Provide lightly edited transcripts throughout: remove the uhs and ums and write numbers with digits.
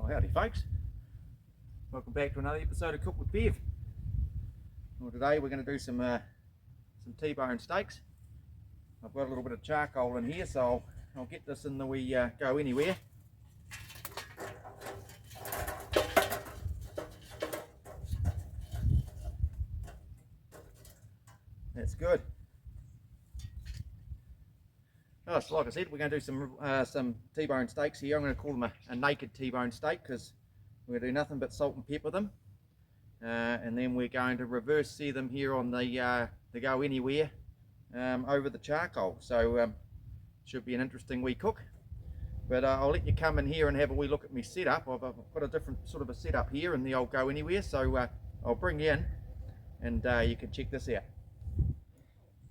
Well, howdy folks, welcome back to another episode of Cook with Bev. Well, today we're going to do some T-bone steaks. I've got a little bit of charcoal in here, so I'll get this in the we go anywhere. That's good. Oh, so like I said, we're going to do some T-bone steaks here. I'm going to call them a naked T-bone steak because we're going to do nothing but salt and pepper them. And then we're going to reverse sear them here on the go anywhere over the charcoal. So should be an interesting wee cook. But I'll let you come in here and have a wee look at my setup. I've got a different sort of a setup here in the old go anywhere. So I'll bring you in and you can check this out.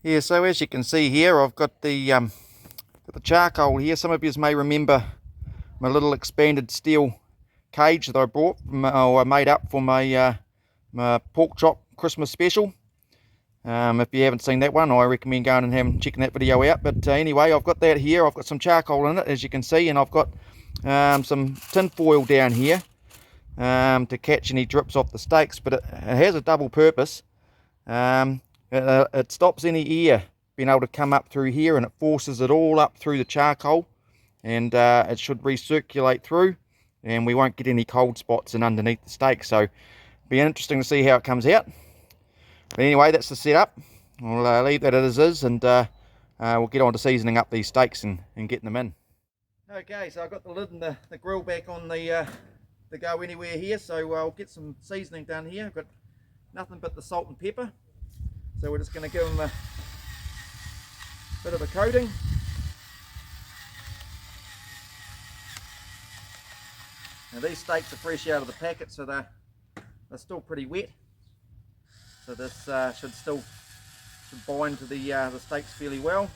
Yeah, so as you can see here, I've got the charcoal here. Some of you may remember my little expanded steel cage that I bought from, or I made up for my pork chop Christmas special. If you haven't seen that one, I recommend going and checking that video out. But anyway, I've got that here. I've got some charcoal in it, as you can see, and I've got some tin foil down here to catch any drips off the steaks. But it has a double purpose. It stops any air being able to come up through here, and it forces it all up through the charcoal, and it should recirculate through, and we won't get any cold spots in underneath the steak. So it'll be interesting to see how it comes out. But anyway, that's the setup. We'll leave that as is, and we'll get on to seasoning up these steaks and getting them in. Okay, so I've got the lid and the grill back on the go anywhere here, so I'll get some seasoning done here. I've got nothing but the salt and pepper, so we're just going to give them a bit of a coating. Now these steaks are fresh out of the packet, so they're still pretty wet. So this should bind to the steaks fairly well.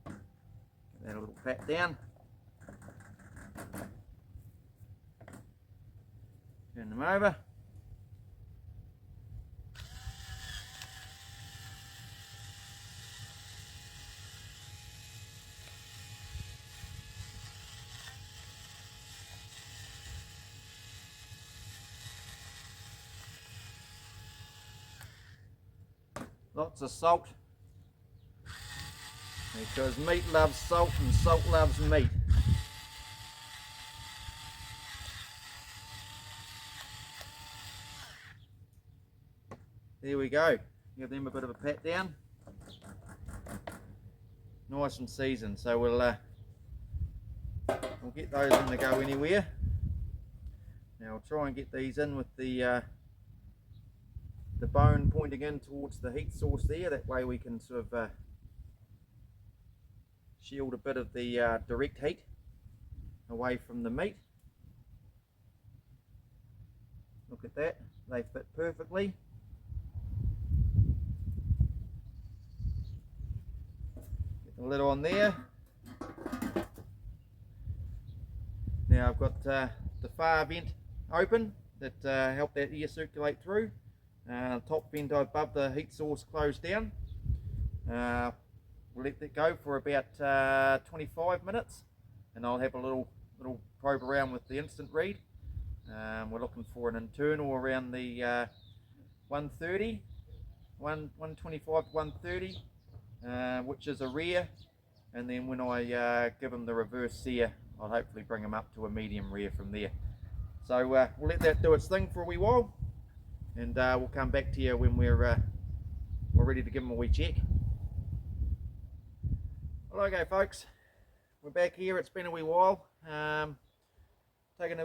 Get that a little pat down. Turn them over. Lots of salt, because meat loves salt and salt loves meat. There we go. Give them a bit of a pat down. Nice and seasoned. So we'll get those in the go anywhere. Now I'll try and get these in with the bone pointing in towards the heat source there. That way we can sort of shield a bit of the direct heat away from the meat. Look at that, they fit perfectly. Get the lid on there. Now I've got the far vent open that help that air circulate through. Top vent above the heat source closed down. We'll let that go for about 25 minutes, and I'll have a little probe around with the instant read. We're looking for an internal around the 130, 125 to 130, which is a rare. And then when I give them the reverse sear, I'll hopefully bring them up to a medium rare from there. So we'll let that do its thing for a wee while, and we'll come back to you when we're ready to give them a wee check. Well, okay folks, we're back here. It's been a wee while. Taking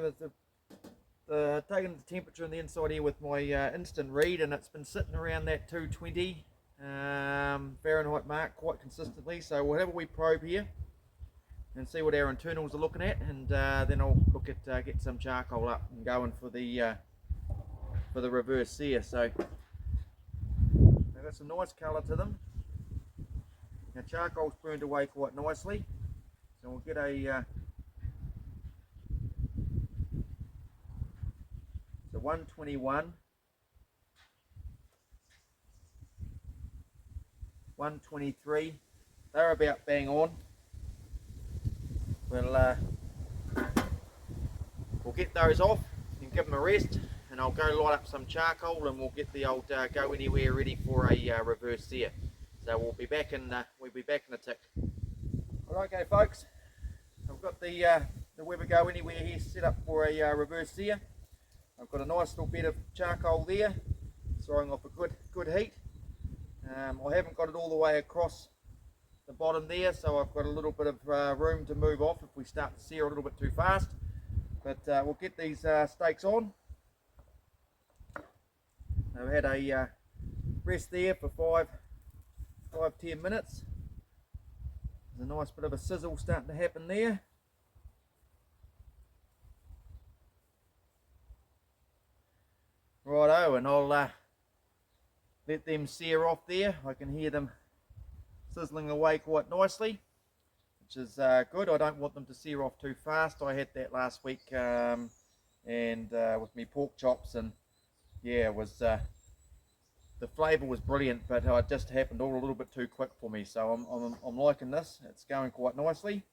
the temperature on the inside here with my instant read, and it's been sitting around that 220 Fahrenheit mark quite consistently. So we'll have a wee probe here and see what our internals are looking at, and then I'll look at get some charcoal up and going for the reverse sear. So they've got some nice colour to them. Now charcoal's burned away quite nicely, so we'll get a 121 123. They're about bang on. We'll get those off and give them a rest, and I'll go light up some charcoal and we'll get the old go anywhere ready for a reverse sear. So we'll be back in a tick. Okay folks, I've got the Weber Go Anywhere here set up for a reverse sear. I've got a nice little bit of charcoal there, throwing off a good heat. I haven't got it all the way across the bottom there, so I've got a little bit of room to move off if we start to sear a little bit too fast. But we'll get these steaks on. I've had a rest there for 5-10 minutes. There's a nice bit of a sizzle starting to happen there. Righto, and I'll let them sear off there. I can hear them sizzling away quite nicely, which is good. I don't want them to sear off too fast. I had that last week and with me pork chops, and yeah, it was the flavour was brilliant, but it just happened all a little bit too quick for me. So I'm liking this. It's going quite nicely.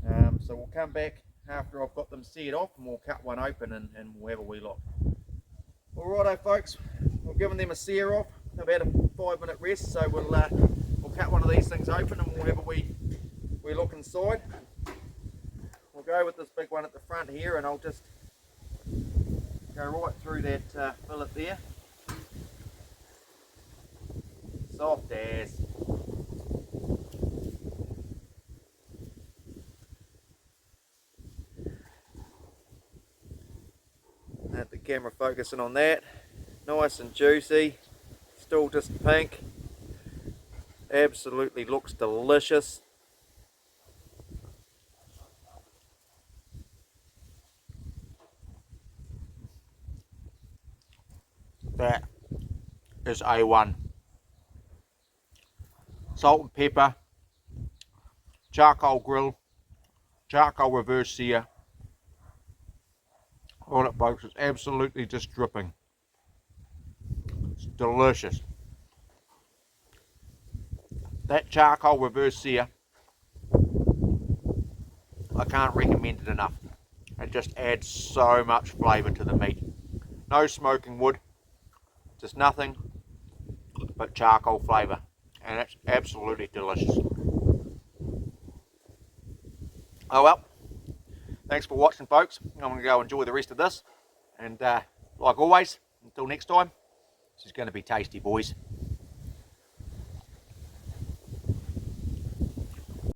So we'll come back after I've got them seared off, and we'll cut one open and we'll have a wee look. Alrighto folks, we're giving them a sear off, about a 5-minute rest, so we'll cut one of these things open and we'll have a wee look inside. We'll go with this big one at the front here, and I'll just go right through that fillet there. Soft as. Have the camera focusing on that. Nice and juicy, still just pink. Absolutely looks delicious. That is A1. Salt and pepper, charcoal grill, charcoal reverse sear. All it folks, is absolutely just dripping. It's delicious. That charcoal reverse sear, I can't recommend it enough. It just adds so much flavour to the meat. No smoking wood, just nothing but charcoal flavour, and it's absolutely delicious. Oh well, thanks for watching folks. I'm going to go enjoy the rest of this, and like always, until next time, this is going to be tasty boys.